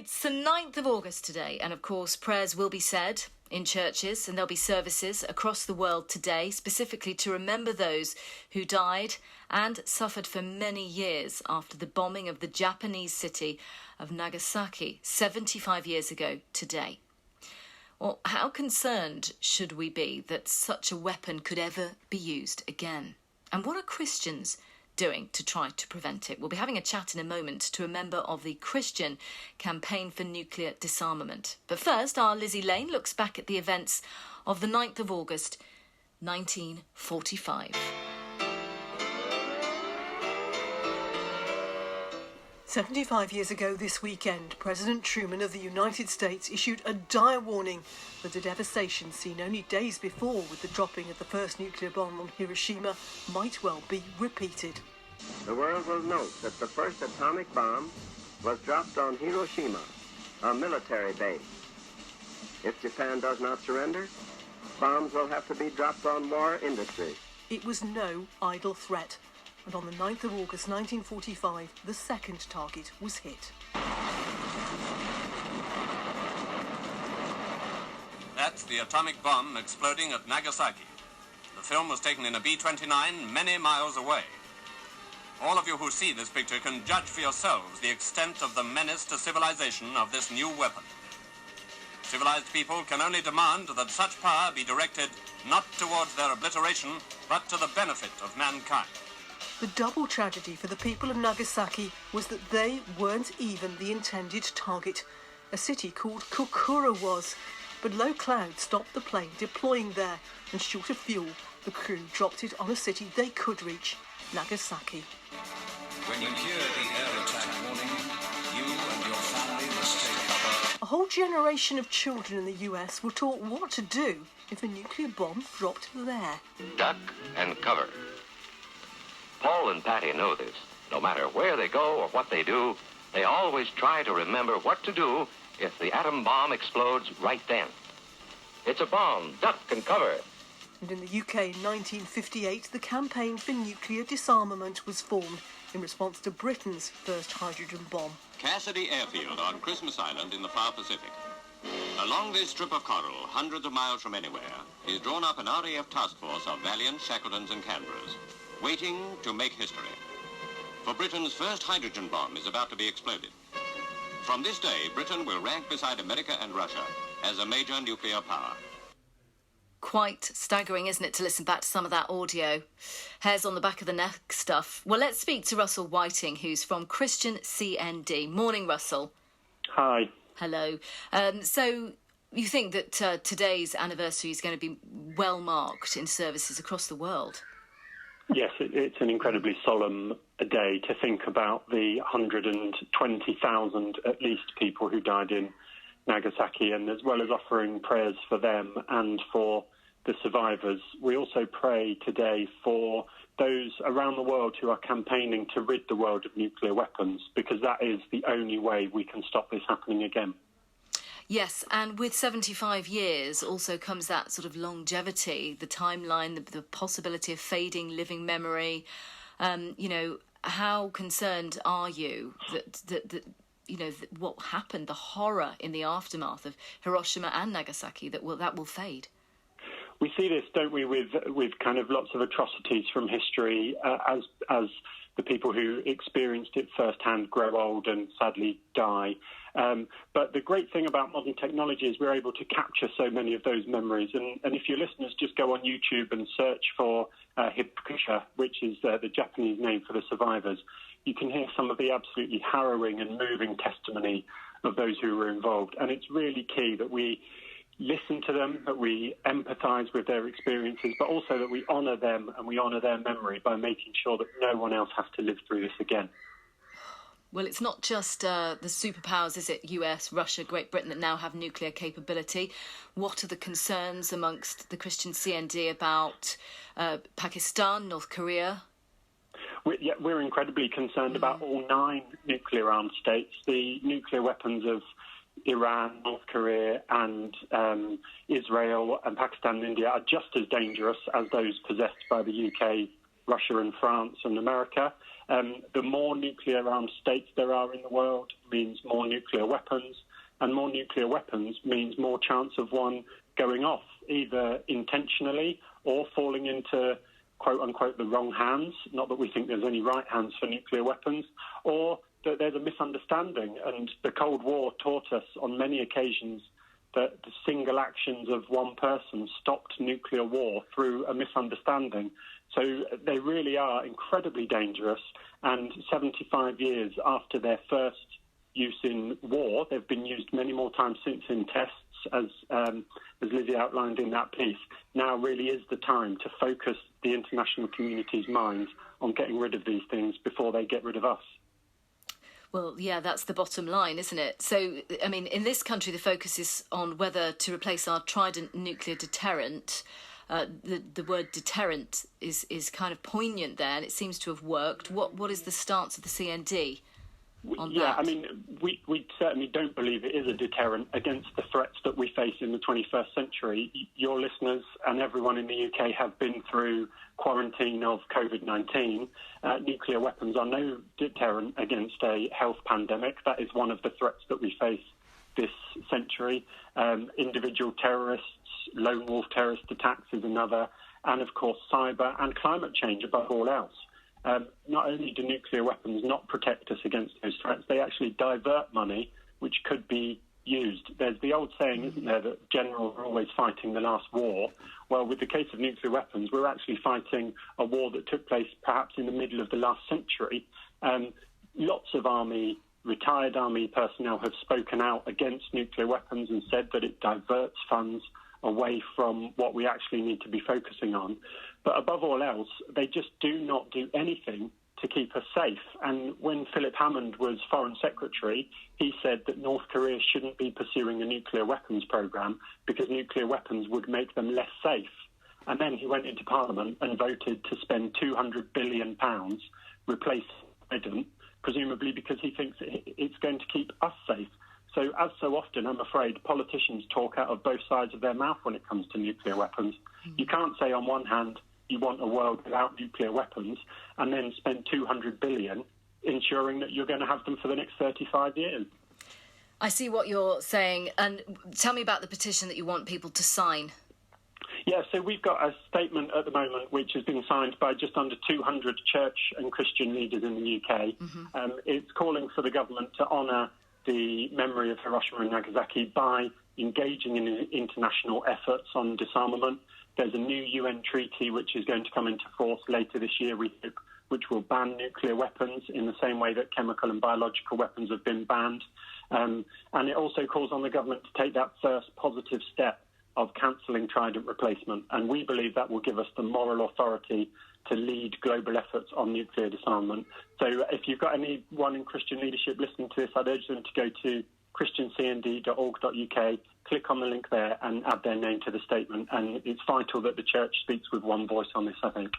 It's the 9th of August today, and of course prayers will be said in churches, and there'll be services across the world today, specifically to remember those who died and suffered for many years after the bombing of the Japanese city of Nagasaki 75 years ago today. Well, how concerned should we be that such a weapon could ever be used again? And what are Christians doing to try to prevent it? We'll be having a chat in a moment to a member of the Christian Campaign for Nuclear Disarmament. But first, our Lizzie Lane looks back at the events of the 9th of August, 1945. 75 years ago this weekend, President Truman of the United States issued a dire warning that the devastation seen only days before with the dropping of the first nuclear bomb on Hiroshima might well be repeated. The world will note that the first atomic bomb was dropped on Hiroshima, a military base. If Japan does not surrender, bombs will have to be dropped on war industries. It was no idle threat. And on the 9th of August 1945, the second target was hit. That's the atomic bomb exploding at Nagasaki. The film was taken in a B-29 many miles away. All of you who see this picture can judge for yourselves the extent of the menace to civilization of this new weapon. Civilized people can only demand that such power be directed not towards their obliteration, but to the benefit of mankind. The double tragedy for the people of Nagasaki was that they weren't even the intended target. A city called Kokura was, but low clouds stopped the plane deploying there, and short of fuel, the crew dropped it on a city they could reach, Nagasaki. When you hear the air attack warning, you and your family must take cover. A whole generation of children in the US were taught what to do if a nuclear bomb dropped there. Duck and cover. Paul and Patty know this. No matter where they go or what they do, they always try to remember what to do if the atom bomb explodes right then. It's a bomb. Duck and cover. And in the UK in 1958, the Campaign for Nuclear Disarmament was formed in response to Britain's first hydrogen bomb. Cassidy Airfield on Christmas Island in the far Pacific. Along this strip of coral, hundreds of miles from anywhere, is drawn up an RAF task force of Valiants, Shackletons and Canberras, waiting to make history. For Britain's first hydrogen bomb is about to be exploded. From this day, Britain will rank beside America and Russia as a major nuclear power. Quite staggering, isn't it, to listen back to some of that audio? Hairs on the back of the neck stuff. Well, let's speak to Russell Whiting, who's from Christian CND. Morning, Russell. Hi. Hello. So you think that today's anniversary is going to be well marked in services across the world? Yes, it's an incredibly solemn day to think about the 120,000 at least people who died in Nagasaki, and as well as offering prayers for them and for the survivors, we also pray today for those around the world who are campaigning to rid the world of nuclear weapons, because that is the only way we can stop this happening again. Yes, and with 75 years also comes that sort of longevity, the timeline, the possibility of fading living memory. How concerned are you that what happened, the horror in the aftermath of Hiroshima and Nagasaki, that will fade? We see this, don't we, with kind of lots of atrocities from history as the people who experienced it firsthand grow old and sadly die. But the great thing about modern technology is we're able to capture so many of those memories. And if your listeners just go on YouTube and search for Hibakusha, which is the Japanese name for the survivors, you can hear some of the absolutely harrowing and moving testimony of those who were involved. And it's really key that we listen to them, that we empathise with their experiences, but also that we honour them and we honour their memory by making sure that no one else has to live through this again. Well, it's not just the superpowers, is it? US, Russia, Great Britain, that now have nuclear capability. What are the concerns amongst the Christian CND about Pakistan, North Korea? We're incredibly concerned about all 9 nuclear-armed states. The nuclear weapons of Iran, North Korea and Israel and Pakistan and India are just as dangerous as those possessed by the UK, Russia and France and America. The more nuclear-armed states there are in the world means more nuclear weapons, and more nuclear weapons means more chance of one going off, either intentionally or falling into, quote-unquote, the wrong hands, not that we think there's any right hands for nuclear weapons, or that there's a misunderstanding. And the Cold War taught us on many occasions that the single actions of one person stopped nuclear war through a misunderstanding. So they really are incredibly dangerous, and 75 years after their first use in war, they've been used many more times since in tests, as Lizzie outlined in that piece. Now really is the time to focus the international community's minds on getting rid of these things before they get rid of us. Well, yeah, that's the bottom line, isn't it? So, I mean, in this country, the focus is on whether to replace our Trident nuclear deterrent. The word deterrent is kind of poignant there, and it seems to have worked. What is the stance of the CND on that? I mean, we certainly don't believe it is a deterrent against the threats that we face in the 21st century. Your listeners and everyone in the UK have been through quarantine of COVID-19. Nuclear weapons are no deterrent against a health pandemic. That is one of the threats that we face this century. Individual terrorists, lone wolf terrorist attacks is another, and of course cyber and climate change above all else. Not only do nuclear weapons not protect us against those threats, they actually divert money which could be used. There's the old saying, isn't there, that generals are always fighting the last war. Well, with the case of nuclear weapons, we're actually fighting a war that took place perhaps in the middle of the last century. Lots of retired army personnel have spoken out against nuclear weapons and said that it diverts funds away from what we actually need to be focusing on. But above all else, they just do not do anything to keep us safe. And when Philip Hammond was Foreign Secretary, he said that North Korea shouldn't be pursuing a nuclear weapons program because nuclear weapons would make them less safe. And then he went into Parliament and voted to spend £200 billion, replace Biden, presumably because he thinks it's going to keep us safe. So as so often, I'm afraid, politicians talk out of both sides of their mouth when it comes to nuclear weapons. You can't say on one hand you want a world without nuclear weapons and then spend $200 billion ensuring that you're going to have them for the next 35 years. I see what you're saying. And tell me about the petition that you want people to sign. Yeah, so we've got a statement at the moment which has been signed by just under 200 church and Christian leaders in the UK. It's calling for the government to honour the memory of Hiroshima and Nagasaki by engaging in international efforts on disarmament. There's a new UN treaty which is going to come into force later this year, we hope, which will ban nuclear weapons in the same way that chemical and biological weapons have been banned. And it also calls on the government to take that first positive step of cancelling Trident replacement. And we believe that will give us the moral authority to lead global efforts on nuclear disarmament. So if you've got anyone in Christian leadership listening to this, I'd urge them to go to christiancnd.org.uk, click on the link there and add their name to the statement. And it's vital that the church speaks with one voice on this, I think.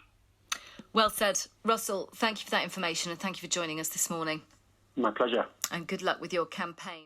Well said. Russell, thank you for that information and thank you for joining us this morning. My pleasure. And good luck with your campaign.